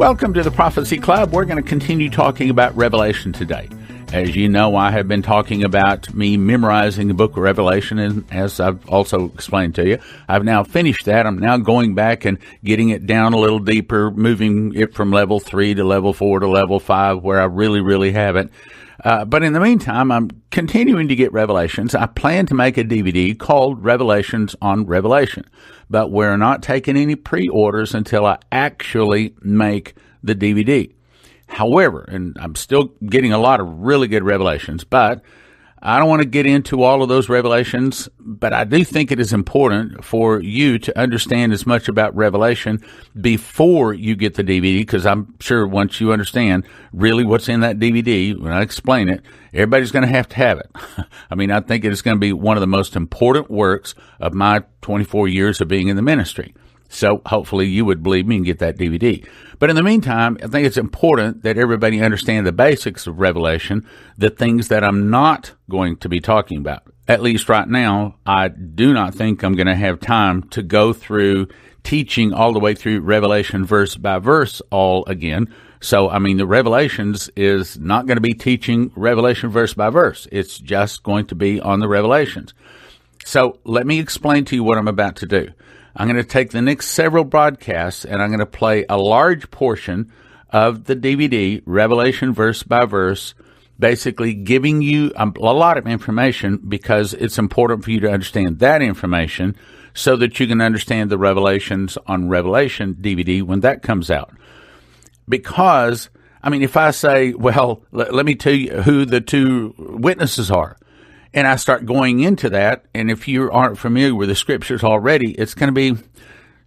Welcome to the Prophecy Club. We're going to continue talking about Revelation today. As you know, I have been talking about me memorizing the book of Revelation, and as I've also explained to you, I've now finished that. I'm now going back and getting it down a little deeper, moving it from level 3 to level 4 to level 5, where I really have it. But in the meantime, I'm continuing to get Revelations. I plan to make a DVD called Revelations on Revelation, but we're not taking any pre-orders until I actually make the DVD. However, and I'm still getting a lot of really good revelations, but I don't want to get into all of those revelations, but I do think it is important for you to understand as much about Revelation before you get the DVD, because I'm sure once you understand really what's in that DVD, when I explain it, everybody's going to have it. I mean, I think it is going to be one of the most important works of my 24 years of being in the ministry. So hopefully you would believe me and get that DVD. But in the meantime, I think it's important that everybody understand the basics of Revelation, the things that I'm not going to be talking about. At least right now, I do not think I'm going to have time to go through teaching all the way through Revelation verse by verse all again. So, I mean, the Revelations is not going to be teaching Revelation verse by verse. It's just going to be on the Revelations. So let me explain to you what I'm about to do. I'm going to take the next several broadcasts and I'm going to play a large portion of the DVD, Revelation verse by verse, basically giving you a lot of information because it's important for you to understand that information so that you can understand the Revelations on Revelation DVD when that comes out. Because, I mean, if I say, well, let me tell you who the two witnesses are, and I start going into that, and if you aren't familiar with the scriptures already, it's going to be,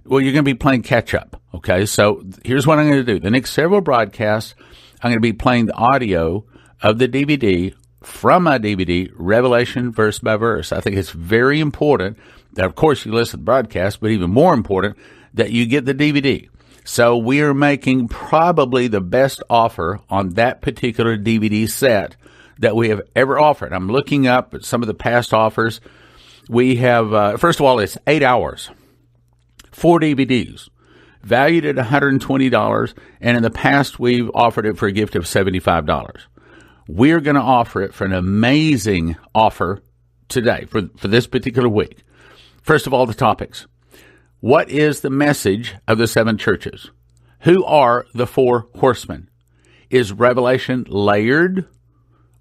well, you're going to be playing catch up, okay? So here's what I'm going to do. The next several broadcasts, I'm going to be playing the audio of the DVD from my DVD, Revelation verse by verse. I think it's very important that, of course, you listen to the broadcast, but even more important that you get the DVD. So we are making probably the best offer on that particular DVD set that we have ever offered. I'm looking up at some of the past offers. We have, first of all, it's 8 hours, 4 DVDs, valued at $120, and in the past, we've offered it for a gift of $75. We're going to offer it for an amazing offer today, for this particular week. First of all, the topics. What is the message of the 7 churches? Who are the 4 horsemen? Is Revelation layered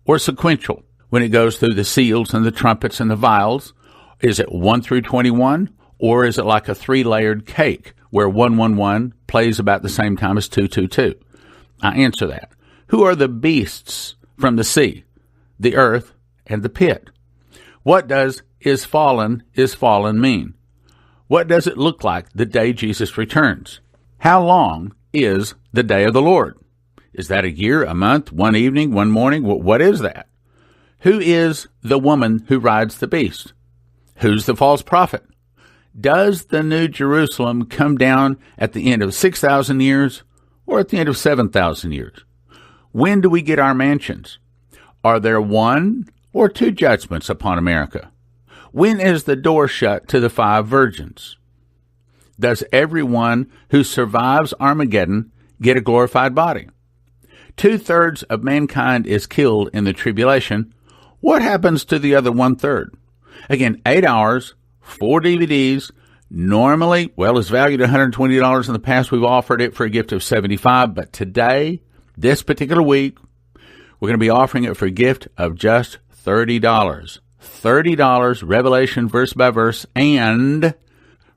or sequential when it goes through the seals and the trumpets and the vials? Is it 1 through 21, or is it like a 3-layered cake where 111 plays about the same time as 222? I answer that. Who are the beasts from the sea, the earth, and the pit? What does is fallen mean? What does it look like the day Jesus returns? How long is the day of the Lord? Is that a year, a month, one evening, one morning? What is that? Who is the woman who rides the beast? Who's the false prophet? Does the New Jerusalem come down at the end of 6,000 years or at the end of 7,000 years? When do we get our mansions? Are there 1 or 2 judgments upon America? When is the door shut to the 5 virgins? Does everyone who survives Armageddon get a glorified body? 2/3 of mankind is killed in the tribulation. What happens to the other 1/3? Again, 8 hours, 4 DVDs. Normally, well, it's valued at $120. In the past, we've offered it for a gift of $75. But today, this particular week, we're going to be offering it for a gift of just $30. $30, Revelation verse by verse, and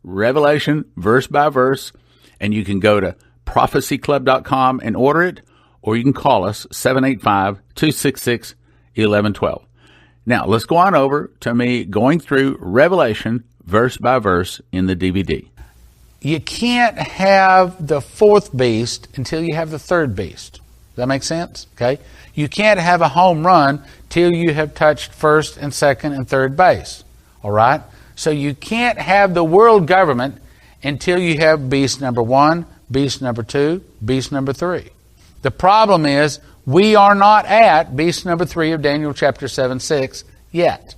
Revelation verse by verse. And you can go to prophecyclub.com and order it, or you can call us, 785-266-1112. Now, let's go on over to me going through Revelation verse by verse in the DVD. You can't have the 4th beast until you have the 3rd beast. Does that make sense? Okay. You can't have a home run till you have touched 1st and 2nd and 3rd base. All right? So you can't have the world government until you have beast number 1, beast number 2, beast number 3. The problem is we are not at beast number 3 of Daniel chapter 7:6 yet.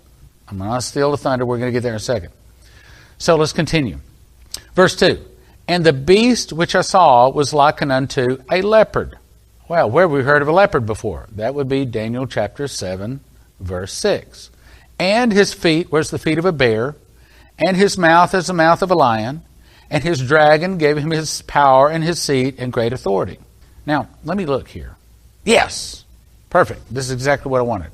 I'm going to steal the thunder. We're going to get there in a second. So let's continue. Verse 2. And the beast which I saw was likened unto a leopard. Well, where have we heard of a leopard before? That would be Daniel chapter 7, verse 6. And his feet were as the feet of a bear, and his mouth as the mouth of a lion, and his dragon gave him his power and his seat and great authority. Now, let me look here. Yes, perfect. This is exactly what I wanted.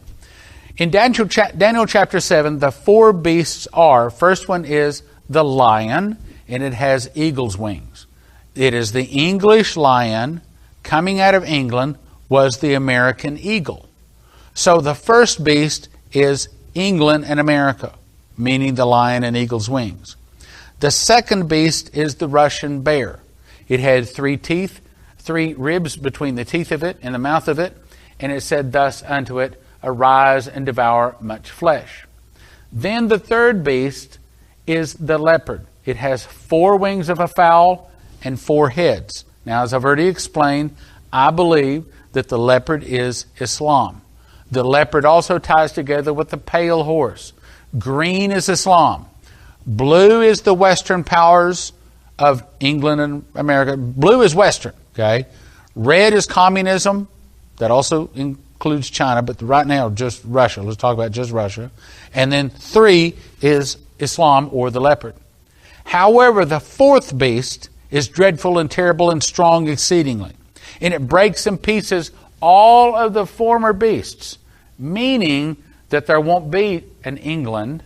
In Daniel chapter 7, the four beasts are, first one is the lion, and it has eagle's wings. It is the English lion. Coming out of England was the American eagle. So the first beast is England and America, meaning the lion and eagle's wings. The second beast is the Russian bear. It had 3 teeth, 3 ribs between the teeth of it and the mouth of it, and it said thus unto it, arise and devour much flesh. Then the third beast is the leopard. It has 4 wings of a fowl and 4 heads. Now, as I've already explained, I believe that the leopard is Islam. The leopard also ties together with the pale horse. Green is Islam. Blue is the Western powers of England and America. Blue is Western, okay? Red is communism. That also includes China, but right now just Russia. Let's talk about just Russia. And then 3 is Islam or the leopard. However, the fourth beast is dreadful and terrible and strong exceedingly. And it breaks in pieces all of the former beasts, meaning that there won't be an England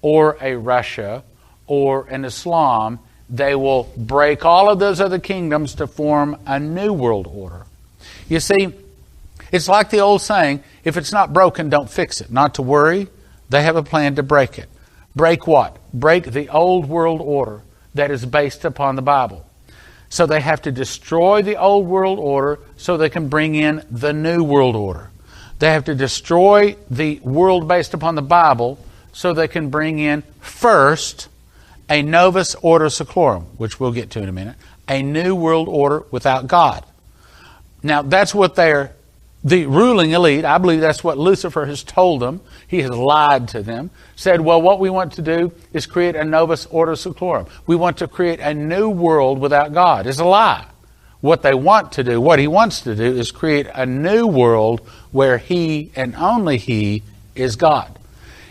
or a Russia or an Islam. They will break all of those other kingdoms to form a new world order. You see, it's like the old saying, if it's not broken, don't fix it. Not to worry, they have a plan to break it. Break what? Break the old world order that is based upon the Bible. So they have to destroy the old world order so they can bring in the new world order. They have to destroy the world based upon the Bible so they can bring in first a novus ordo seclorum, which we'll get to in a minute, a new world order without God. Now that's what the ruling elite, I believe that's what Lucifer has told them. He has lied to them. Said, well, what we want to do is create a novus ordo seclorum. We want to create a new world without God. It's a lie. What they want to do, what he wants to do, is create a new world where he and only he is God.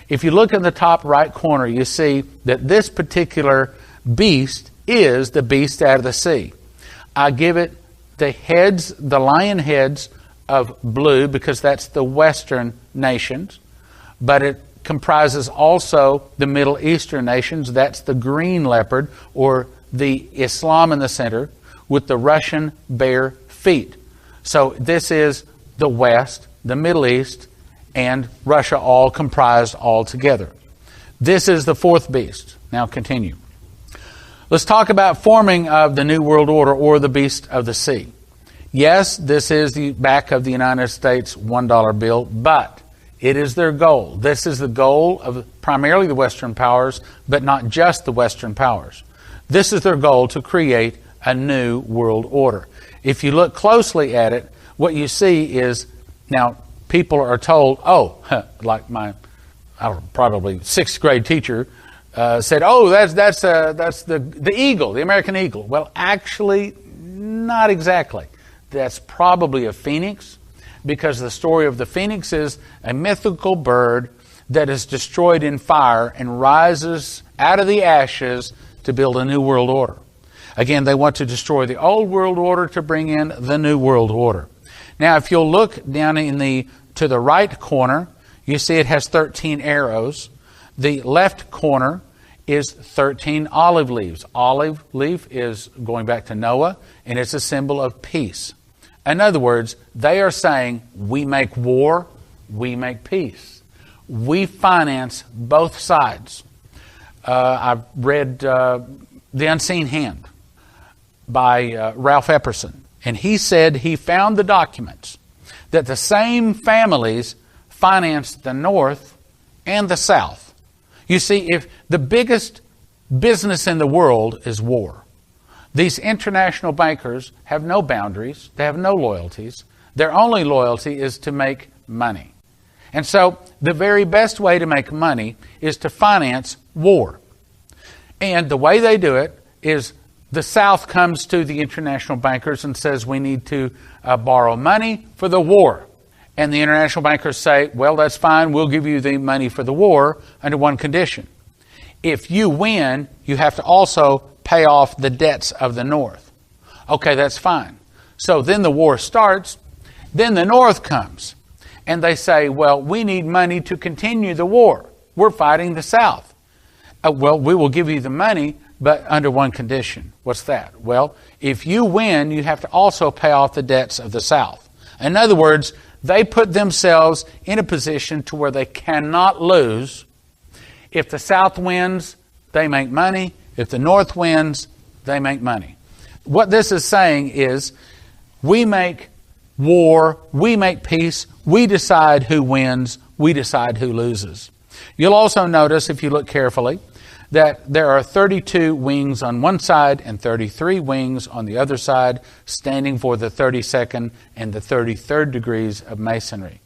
If you look in the top right corner, you see that this particular beast is the beast out of the sea. I give it the heads, the lion heads of blue, because that's the Western nations, but it comprises also the Middle Eastern nations. That's the green leopard, or the Islam in the center, with the Russian bear feet. So this is the West, the Middle East, and Russia all comprised all together. This is the fourth beast. Now continue. Let's talk about forming of the New World Order, or the beast of the sea. Yes, this is the back of the United States $1 bill, but it is their goal. This is the goal of primarily the Western powers, but not just the Western powers. This is their goal, to create a new world order. If you look closely at it, what you see is, now people are told, like my probably 6th grade teacher said, that's the eagle, the American eagle. Well, actually, not exactly. That's probably a phoenix, because the story of the phoenix is a mythical bird that is destroyed in fire and rises out of the ashes to build a new world order. Again, they want to destroy the old world order to bring in the new world order. Now, if you'll look down to the right corner, you see it has 13 arrows. The left corner is 13 olive leaves. Olive leaf is going back to Noah, and it's a symbol of peace. In other words, they are saying, we make war, we make peace. We finance both sides. I've read The Unseen Hand by Ralph Epperson, and he said he found the documents that the same families financed the North and the South. You see, if the biggest business in the world is war, these international bankers have no boundaries. They have no loyalties. Their only loyalty is to make money. And so the very best way to make money is to finance war. And the way they do it is The South comes to the international bankers and says we need to borrow money for the war. And the international bankers say, well, that's fine. We'll give you the money for the war under one condition. If you win, you have to also pay off the debts of the North. Okay, that's fine. So then the war starts. Then the North comes. And they say, well, we need money to continue the war. We're fighting the South. Well, we will give you the money, but under one condition. What's that? Well, if you win, you have to also pay off the debts of the South. In other words, they put themselves in a position to where they cannot lose. If the South wins, they make money. If the North wins, they make money. What this is saying is, we make war, we make peace, we decide who wins, we decide who loses. You'll also notice, if you look carefully, that there are 32 wings on one side and 33 wings on the other side, standing for the 32nd and the 33rd degrees of Masonry.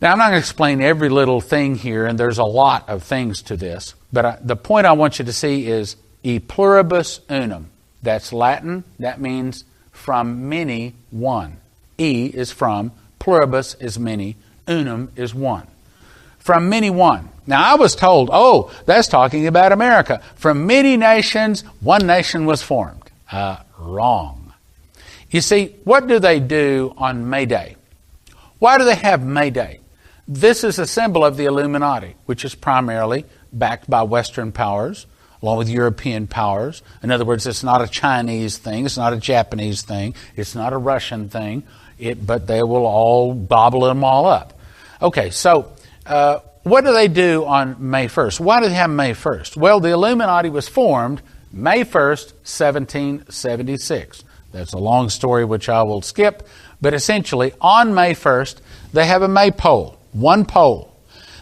Now, I'm not going to explain every little thing here, and there's a lot of things to this, but the point I want you to see is e pluribus unum. That's Latin. That means from many, one. E is from, pluribus is many, unum is one. From many, one. Now, I was told, oh, that's talking about America. From many nations, one nation was formed. Wrong. You see, what do they do on May Day? Why do they have May Day? This is a symbol of the Illuminati, which is primarily backed by Western powers, along with European powers. In other words, it's not a Chinese thing, it's not a Japanese thing, it's not a Russian thing, but they will all gobble them all up. Okay, so what do they do on May 1st? Why do they have May 1st? Well, the Illuminati was formed May 1st, 1776. That's a long story which I will skip, but essentially on May 1st, they have a maypole, one pole.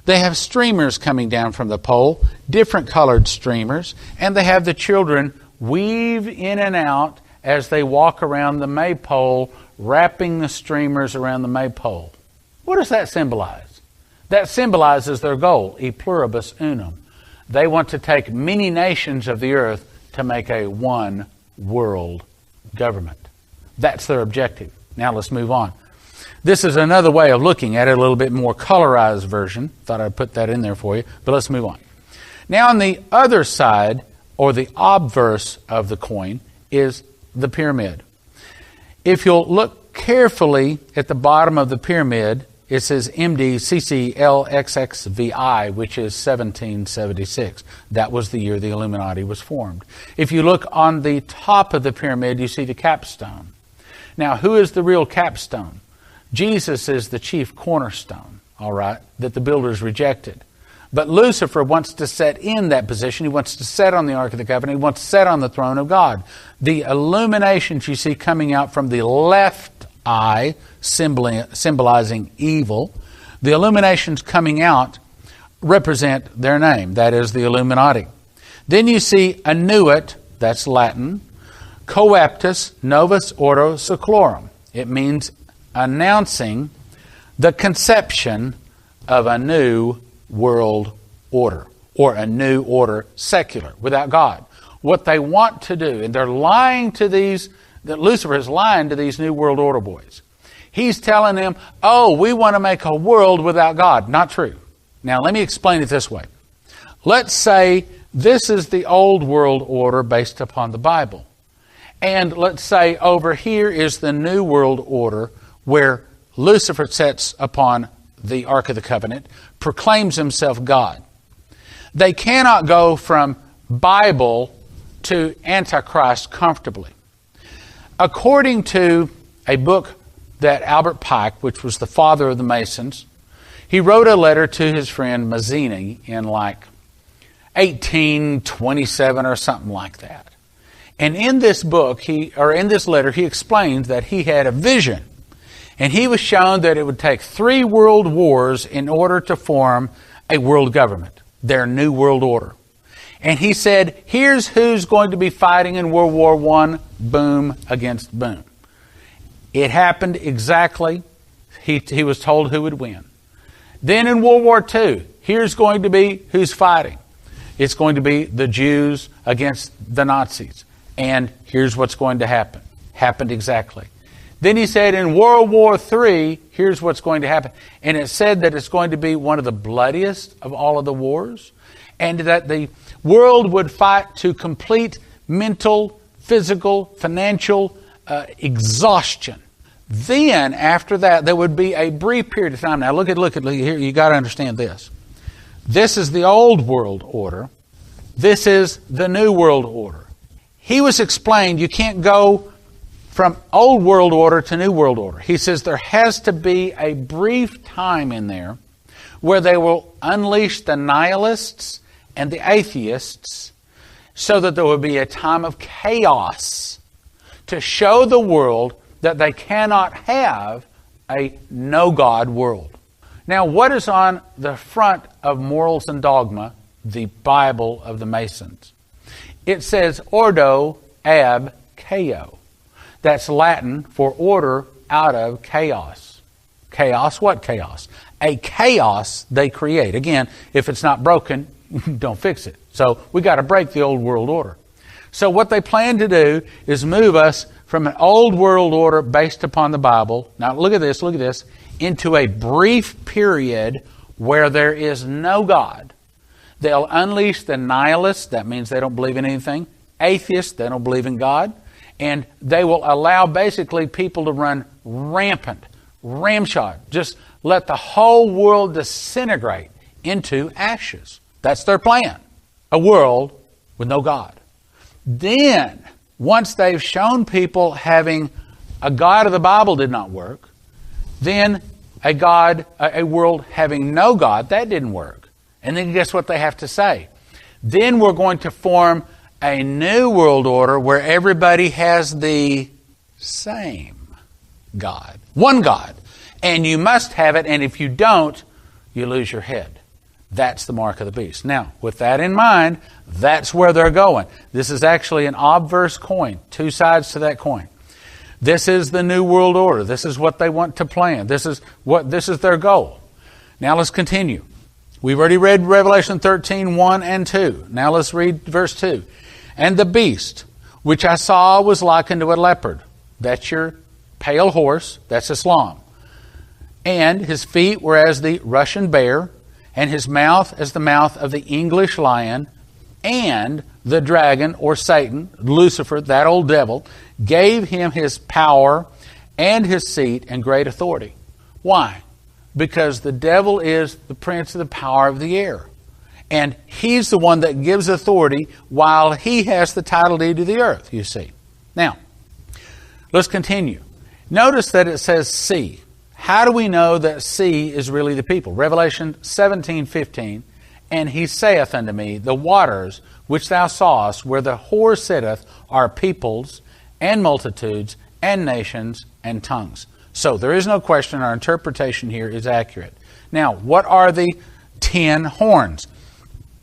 They have streamers coming down from the pole, different colored streamers, and they have the children weave in and out as they walk around the maypole, wrapping the streamers around the maypole. What does that symbolize? That symbolizes their goal, e pluribus unum. They want to take many nations of the earth to make a one world government. That's their objective. Now let's move on. This is another way of looking at it, a little bit more colorized version. Thought I'd put that in there for you, but let's move on. Now on the other side, or the obverse of the coin, is the pyramid. If you'll look carefully at the bottom of the pyramid, it says MDCCLXXVI, which is 1776. That was the year the Illuminati was formed. If you look on the top of the pyramid, you see the capstone. Now, who is the real capstone? Jesus is the chief cornerstone, all right, that the builders rejected. But Lucifer wants to set in that position. He wants to sit on the Ark of the Covenant. He wants to sit on the throne of God. The illuminations you see coming out from the left eye, symbolizing evil, the illuminations coming out represent their name. That is the Illuminati. Then you see annuit, that's Latin, coeptus novus ordo seclorum. It means announcing the conception of a new world order, or a new order secular, without God. What they want to do, and they're lying to these, that Lucifer is lying to these new world order boys. He's telling them, oh, we want to make a world without God. Not true. Now, let me explain it this way. Let's say this is the old world order based upon the Bible. And let's say over here is the new world order where Lucifer sits upon the Ark of the Covenant, proclaims himself God. They cannot go from Bible to Antichrist comfortably. According to a book that Albert Pike, which was the father of the Masons, he wrote a letter to his friend Mazzini in like 1827 or something like that. And in this book, in this letter, he explains that he had a vision. And he was shown that it would take 3 world wars in order to form a world government, their new world order. And he said, here's who's going to be fighting in World War I, boom against boom. It happened exactly. He was told who would win. Then in World War II, here's going to be who's fighting. It's going to be the Jews against the Nazis. And here's what's going to happen. Happened exactly. Then he said in World War III, here's what's going to happen. And it said that it's going to be one of the bloodiest of all of the wars, and that the world would fight to complete mental, physical, financial exhaustion. Then, after that, there would be a brief period of time. Now, look at here. You got to understand this. This is the old world order. This is the new world order. He was explained you can't go from old world order to new world order. He says there has to be a brief time in there where they will unleash the nihilists and the atheists so that there will be a time of chaos to show the world that they cannot have a no-God world. Now, what is on the front of Morals and Dogma, the Bible of the Masons? It says ordo ab chaos. That's Latin for order out of chaos. Chaos, what chaos? A chaos they create. Again, if it's not broken, don't fix it. So we got to break the old world order. So what they plan to do is move us from an old world order based upon the Bible. Now look at this, into a brief period where there is no God. They'll unleash the nihilists, that means they don't believe in anything. Atheists, they don't believe in God. And they will allow basically people to run rampant, ramshot. Just let the whole world disintegrate into ashes. That's their plan. A world with no God. Then, once they've shown people having a God of the Bible did not work, then a world having no God, that didn't work. And then guess what they have to say? Then we're going to form a new world order where everybody has the same God. One God. And you must have it, and if you don't, you lose your head. That's the mark of the beast. Now, with that in mind, that's where they're going. This is actually an obverse coin, two sides to that coin. This is the new world order. This is what they want to plan. This is their goal. Now let's continue. We've already read Revelation 13, 1 and 2. Now let's read verse 2. And the beast, which I saw, was likened to a leopard. That's your pale horse. That's Islam. And his feet were as the Russian bear, and his mouth as the mouth of the English lion, and the dragon, or Satan, Lucifer, that old devil, gave him his power and his seat and great authority. Why? Because the devil is the prince of the power of the air. And he's the one that gives authority while he has the title deed to the earth, you see. Now, let's continue. Notice that it says sea. How do we know that sea is really the people? Revelation 17:15, and he saith unto me, the waters which thou sawest, where the whore sitteth, are peoples and multitudes and nations and tongues. So there is no question our interpretation here is accurate. Now, what are the 10 horns?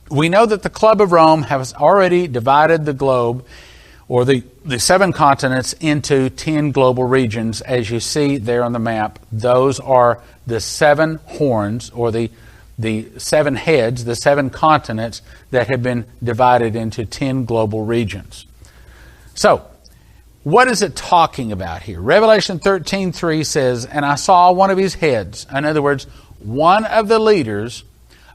We know that the Club of Rome has already divided the globe, or the 7 continents, into 10 global regions. As you see there on the map, those are the 7 horns, or the 7 heads, the 7 continents that have been divided into 10 global regions. So, what is it talking about here? Revelation 13:3 says, and I saw one of his heads. In other words, one of the leaders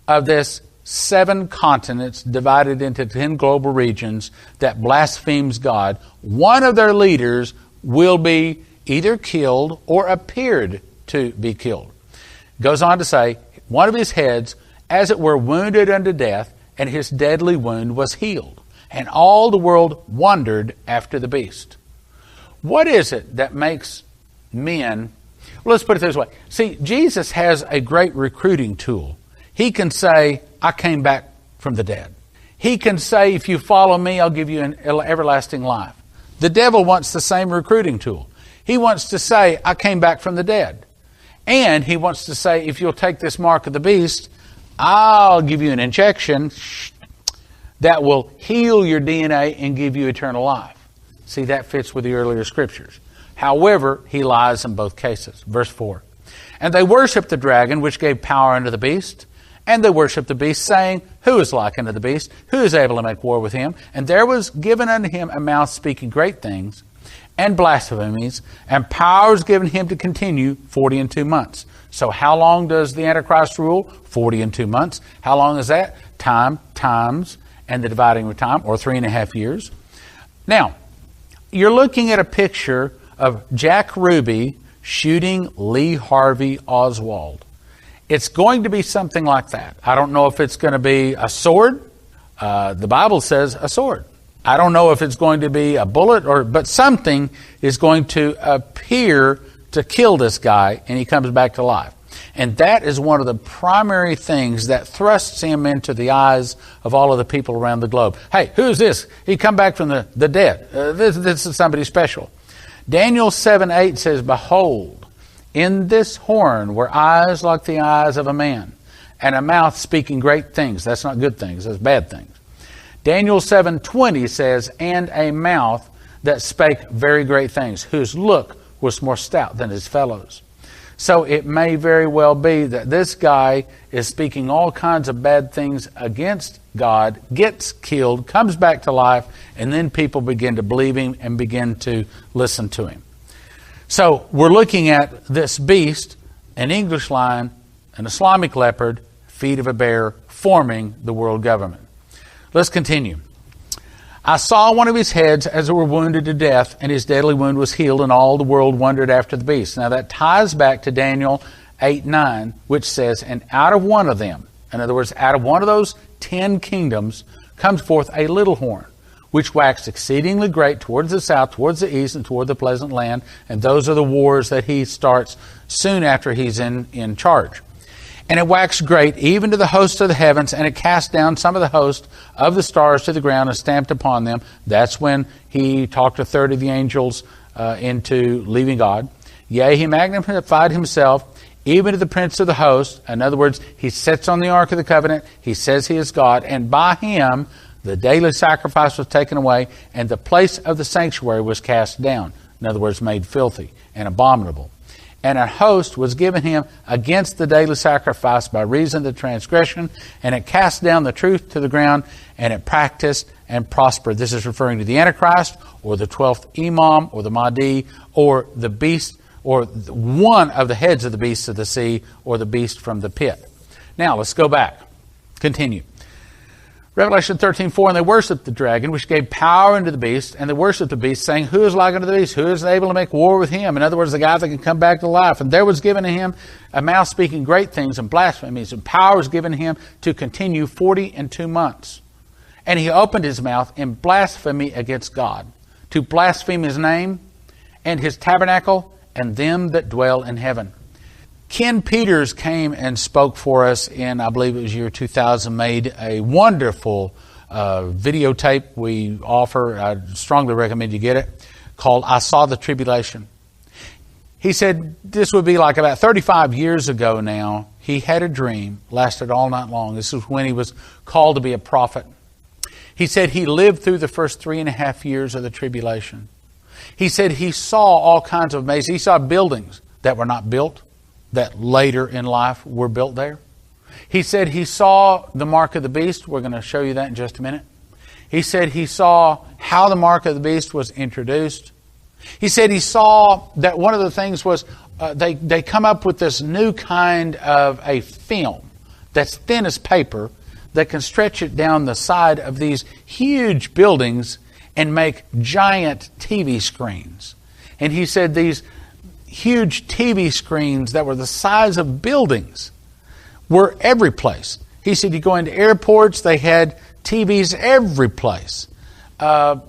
of this 7 continents divided into 10 global regions that blasphemes God. One of their leaders will be either killed or appeared to be killed. Goes on to say, one of his heads, as it were, wounded unto death, and his deadly wound was healed. And all the world wondered after the beast. What is it that makes men... Well, let's put it this way. See, Jesus has a great recruiting tool. He can say, I came back from the dead. He can say, if you follow me, I'll give you an everlasting life. The devil wants the same recruiting tool. He wants to say, I came back from the dead. And he wants to say, if you'll take this mark of the beast, I'll give you an injection that will heal your DNA and give you eternal life. See, that fits with the earlier scriptures. However, he lies in both cases. Verse 4. And they worshipped the dragon, which gave power unto the beast, And they worshipped the beast, saying, Who is like unto the beast? Who is able to make war with him? And there was given unto him a mouth speaking great things, and blasphemies, and power was given him to continue 40 and 2 months. So how long does the Antichrist rule? 40 and 2 months. How long is that? Times, and the dividing of time, or 3.5 years. Now, you're looking at a picture of Jack Ruby shooting Lee Harvey Oswald. It's going to be something like that. I don't know if it's going to be a sword. The Bible says a sword. I don't know if it's going to be a bullet, but something is going to appear to kill this guy, and he comes back to life. And that is one of the primary things that thrusts him into the eyes of all of the people around the globe. Hey, who's this? He come back from the dead. This is somebody special. Daniel 7:8 says, Behold, in this horn were eyes like the eyes of a man, and a mouth speaking great things. That's not good things, that's bad things. Daniel 7:20 says, And a mouth that spake very great things, whose look was more stout than his fellows. So it may very well be that this guy is speaking all kinds of bad things against God, gets killed, comes back to life, and then people begin to believe him and begin to listen to him. So we're looking at this beast, an English lion, an Islamic leopard, feet of a bear, forming the world government. Let's continue. I saw one of his heads as it were wounded to death, and his deadly wound was healed, and all the world wondered after the beast. Now that ties back to Daniel 8:9, which says, And out of one of them, in other words, out of one of those 10 kingdoms, comes forth a little horn, which waxed exceedingly great towards the south, towards the east, and toward the pleasant land. And those are the wars that he starts soon after he's in charge. And it waxed great, even to the host of the heavens, and it cast down some of the host of the stars to the ground and stamped upon them. That's when he talked a third of the angels into leaving God. Yea, he magnified himself, even to the prince of the host. In other words, he sits on the ark of the covenant. He says he is God. And by him, the daily sacrifice was taken away, and the place of the sanctuary was cast down. In other words, made filthy and abominable. And a host was given him against the daily sacrifice by reason of the transgression, and it cast down the truth to the ground, and it practiced and prospered. This is referring to the Antichrist, or the 12th Imam, or the Mahdi, or the beast, or one of the heads of the beasts of the sea, or the beast from the pit. Now, let's go back. Continue. Revelation 13:4, And they worshipped the dragon, which gave power unto the beast, and they worshipped the beast, saying, Who is like unto the beast? Who is able to make war with him? In other words, the guy that can come back to life. And there was given to him a mouth speaking great things and blasphemies, and power was given to him to continue 40 and 2 months. And he opened his mouth in blasphemy against God, to blaspheme his name and his tabernacle and them that dwell in heaven. Ken Peters came and spoke for us in, I believe it was year 2000, made a wonderful videotape we offer. I strongly recommend you get it, called I Saw the Tribulation. He said this would be like about 35 years ago now. He had a dream, lasted all night long. This was when he was called to be a prophet. He said he lived through the first 3.5 years of the tribulation. He said he saw all kinds of amazing. He saw buildings that were not built, that later in life were built there. He said he saw the mark of the beast. We're going to show you that in just a minute. He said he saw how the mark of the beast was introduced. He said he saw that one of the things was they come up with this new kind of a film that's thin as paper that can stretch it down the side of these huge buildings and make giant TV screens. And he said these huge TV screens that were the size of buildings were every place. He said you go into airports, they had TVs every place. And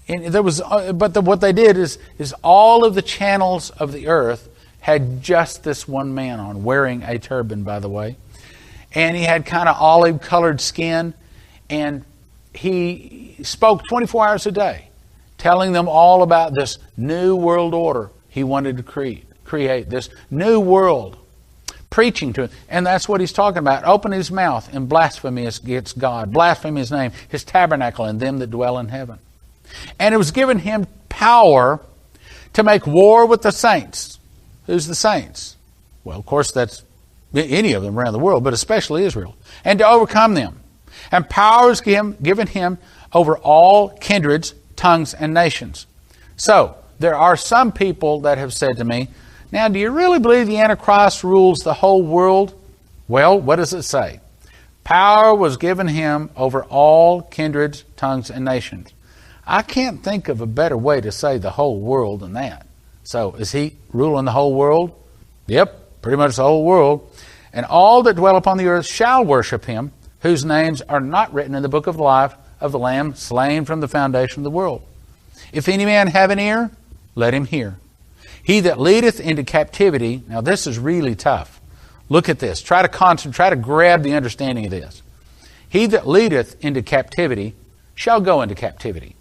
there was, what they did is all of the channels of the earth had just this one man on, wearing a turban, by the way. And he had kind of olive-colored skin, and he spoke 24 hours a day, telling them all about this new world order he wanted to create this new world, preaching to it. And that's what he's talking about. Open his mouth in blasphemy against God, blaspheme his name, his tabernacle, and them that dwell in heaven. And it was given him power to make war with the saints. Who's the saints? Well, of course, that's any of them around the world, but especially Israel, and to overcome them. And power is given him over all kindreds, tongues, and nations. So, there are some people that have said to me, now, do you really believe the Antichrist rules the whole world? Well, what does it say? Power was given him over all kindreds, tongues, and nations. I can't think of a better way to say the whole world than that. So, is he ruling the whole world? Yep, pretty much the whole world. And all that dwell upon the earth shall worship him, whose names are not written in the book of life of the Lamb slain from the foundation of the world. If any man have an ear, let him hear. He that leadeth into captivity, now this is really tough. Look at this. Try to concentrate, try to grab the understanding of this. He that leadeth into captivity shall go into captivity.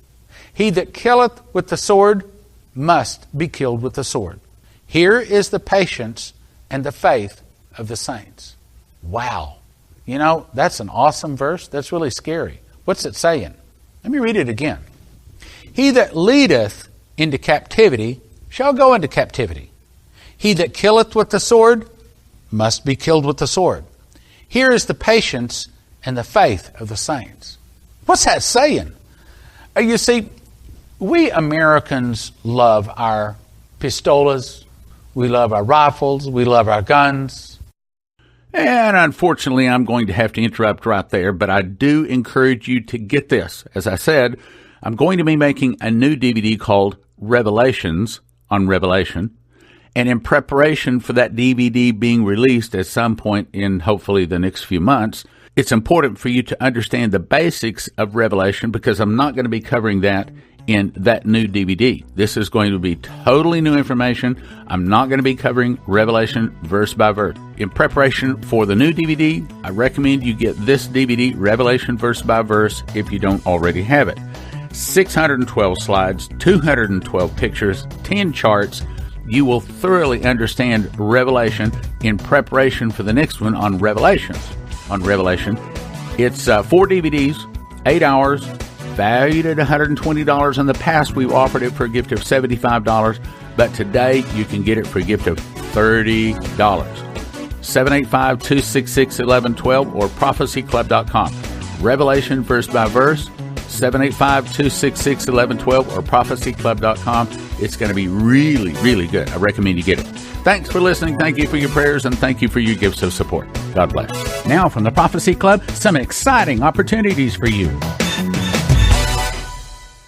He that killeth with the sword must be killed with the sword. Here is the patience and the faith of the saints. Wow. You know, that's an awesome verse. That's really scary. What's it saying? Let me read it again. He that leadeth into captivity shall go into captivity. He that killeth with the sword must be killed with the sword. Here is the patience and the faith of the saints. What's that saying? You see, we Americans love our pistolas, we love our rifles, we love our guns. And unfortunately, I'm going to have to interrupt right there, but I do encourage you to get this. As I said, I'm going to be making a new DVD called Revelations on Revelation. And in preparation for that DVD being released at some point in hopefully the next few months, it's important for you to understand the basics of Revelation because I'm not going to be covering that in that new DVD. This is going to be totally new information. I'm not going to be covering Revelation verse by verse. In preparation for the new DVD, I recommend you get this DVD, Revelation verse by verse, if you don't already have it. 612 slides, 212 pictures, 10 charts. You will thoroughly understand Revelation in preparation for the next one on Revelation. It's 4 DVDs, 8 hours, valued at $120. In the past, we've offered it for a gift of $75, but today you can get it for a gift of $30. 785-266-1112 or prophecyclub.com. Revelation verse by verse, 785-266-1112 or prophecyclub.com. It's going to be really, really good. I recommend you get it. Thanks for listening. Thank you for your prayers, and thank you for your gifts of support. God bless. Now from the Prophecy Club, some exciting opportunities for you.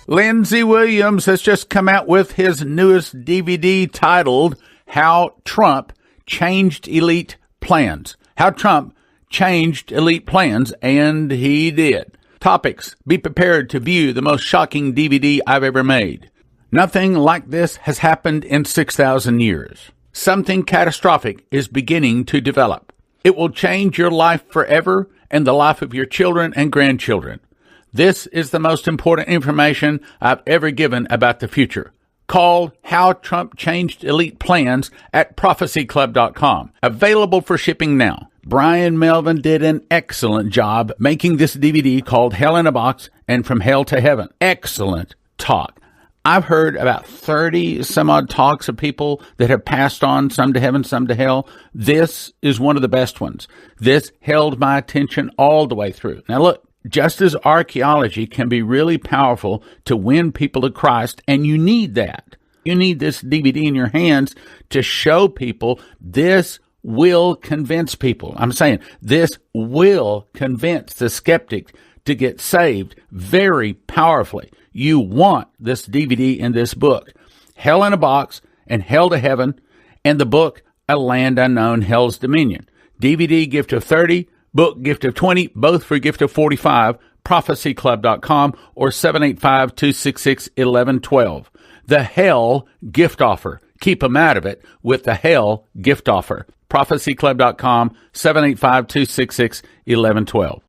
Lindsey Williams has just come out with his newest DVD titled How Trump Changed Elite Plans. How Trump changed elite plans, and he did. Topics: be prepared to view the most shocking DVD I've ever made. Nothing like this has happened in 6,000 years. Something catastrophic is beginning to develop. It will change your life forever and the life of your children and grandchildren. This is the most important information I've ever given about the future. Called How Trump Changed Elite Plans at prophecyclub.com. Available for shipping now. Brian Melvin did an excellent job making this DVD called Hell in a Box and From Hell to Heaven. Excellent talk. I've heard about 30 some odd talks of people that have passed on, some to heaven, some to hell. This is one of the best ones. This held my attention all the way through. Now look, just as archaeology can be really powerful to win people to Christ, and you need that. You need this DVD in your hands to show people this will convince people. I'm saying this will convince the skeptic to get saved very powerfully. You want this DVD and this book, Hell in a Box and Hell to Heaven, and the book, A Land Unknown, Hell's Dominion. DVD gift of 30, book gift of 20, both for a gift of 45, prophecyclub.com or 785-266-1112. The Hell gift offer. Keep them out of it with the Hell gift offer. prophecyclub.com, 785-266-1112.